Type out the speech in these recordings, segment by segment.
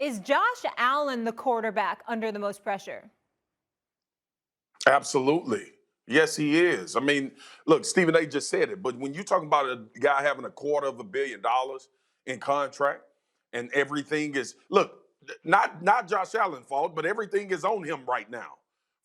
Is Josh Allen the quarterback under the most pressure? Absolutely. Yes, he is. I mean, look, Stephen A just said it, but when you're talking about a guy having $250 million in contract and everything is, look, not Josh Allen's fault, but everything is on him right now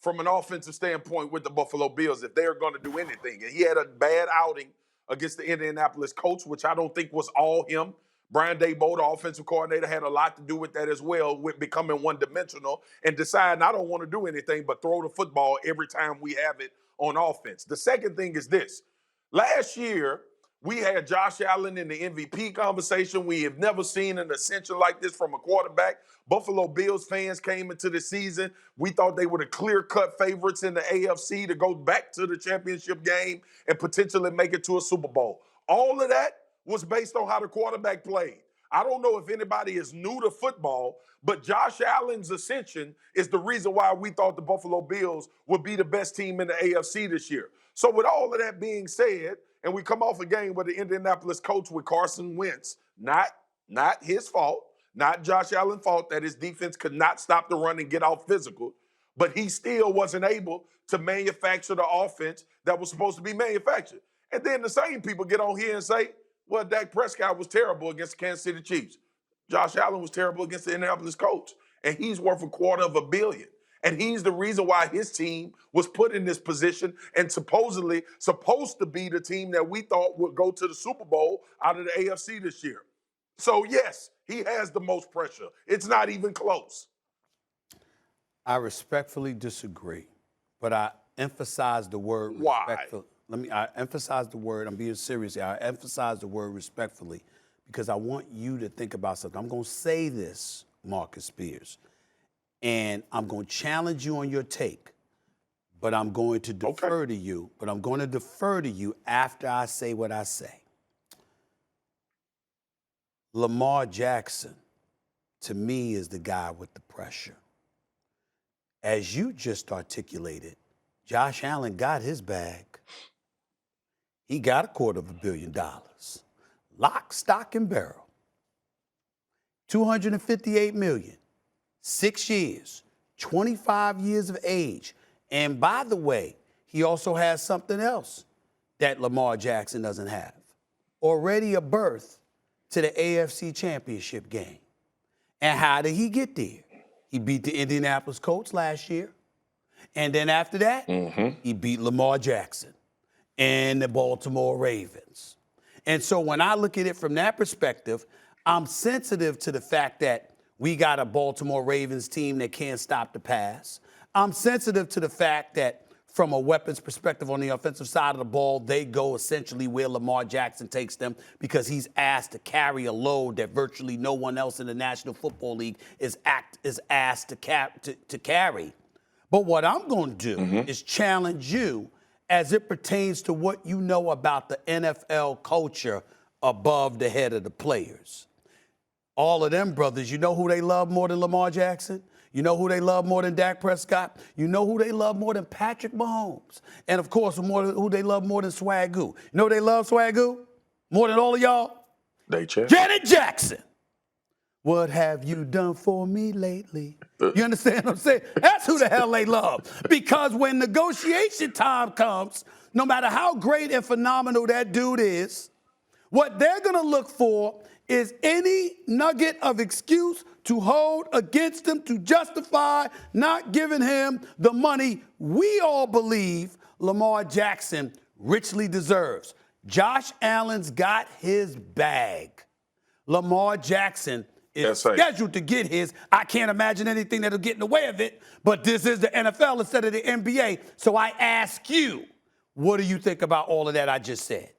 from an offensive standpoint with the Buffalo Bills if they're going to do anything. And he had a bad outing against the Indianapolis Colts, which I don't think was all him. Brian Daboll, the offensive coordinator, had a lot to do with that as well, with becoming one-dimensional and deciding I don't want to do anything but throw the football every time we have it on offense. The second thing is this. Last year, we had Josh Allen in the MVP conversation. We have never seen an ascension like this from a quarterback. Buffalo Bills fans came into the season. We thought they were the clear-cut favorites in the AFC to go back to the championship game and potentially make it to a Super Bowl. All of that was based on how the quarterback played. I don't know if anybody is new to football, but Josh Allen's ascension is the reason why we thought the Buffalo Bills would be the best team in the AFC this year. So with all of that being said, and we come off a game with the Indianapolis Colts with Carson Wentz, not his fault, not Josh Allen's fault that his defense could not stop the run and get out physical, but he still wasn't able to manufacture the offense that was supposed to be manufactured. And then the same people get on here and say, well, Dak Prescott was terrible against the Kansas City Chiefs. Josh Allen was terrible against the Indianapolis Colts. And he's worth $250 million. And he's the reason why his team was put in this position and supposedly supposed to be the team that we thought would go to the Super Bowl out of the AFC this year. So, yes, he has the most pressure. It's not even close. I respectfully disagree, but I emphasize the word respectfully. I emphasize the word, I'm being serious here. I emphasize the word respectfully because I want you to think about something. I'm going to say this, Marcus Spears, and I'm going to challenge you on your take, but I'm going to defer to you. But I'm going to defer to you after I say what I say. Lamar Jackson, to me, is the guy with the pressure. As you just articulated, Josh Allen got his bag. He got $250 million. Lock, stock, and barrel. $258 million. 6 years. 25 years of age. And by the way, he also has something else that Lamar Jackson doesn't have. Already a berth to the AFC Championship game. And how did he get there? He beat the Indianapolis Colts last year. And then after that, he beat Lamar Jackson and the Baltimore Ravens. And so when I look at it from that perspective, I'm sensitive to the fact that we got a Baltimore Ravens team that can't stop the pass. I'm sensitive to the fact that from a weapons perspective on the offensive side of the ball, they go essentially where Lamar Jackson takes them because he's asked to carry a load that virtually no one else in the National Football League is asked to carry. But what I'm going to do is challenge you as it pertains to what you know about the NFL culture above the head of the players. All of them brothers, you know who they love more than Lamar Jackson? You know who they love more than Dak Prescott? You know who they love more than Patrick Mahomes? And, of course, who they love more than Swagu? You know who they love, Swagu? More than all of y'all? Janet Jackson. What have you done for me lately? You understand what I'm saying? That's who the hell they love. Because when negotiation time comes, no matter how great and phenomenal that dude is, what they're going to look for is any nugget of excuse to hold against him to justify not giving him the money we all believe Lamar Jackson richly deserves. Josh Allen's got his bag. Lamar Jackson is scheduled to get his. I can't imagine anything that'll get in the way of it, but this is the NFL instead of the NBA. So I ask you, what do you think about all of that I just said?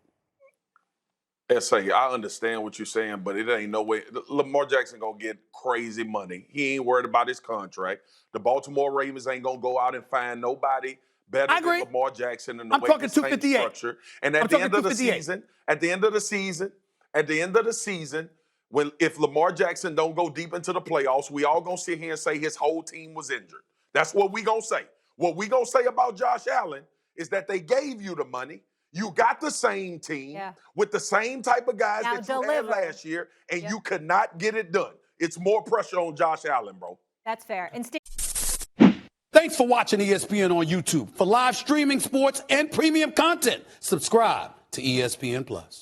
S.A., I understand what you're saying, but it ain't no way. Lamar Jackson going to get crazy money. He ain't worried about his contract. The Baltimore Ravens ain't going to go out and find nobody better than Lamar Jackson in the way the Saints structure. And at the end of the season, if Lamar Jackson don't go deep into the playoffs, we all going to sit here and say his whole team was injured. That's what we going to say. What we going to say about Josh Allen is that they gave you the money. You got the same team with the same type of guys that you had last year, and you could not get it done. it's more pressure on Josh Allen, bro. That's fair. And Thanks for watching ESPN on YouTube. For live streaming sports and premium content, subscribe to ESPN Plus.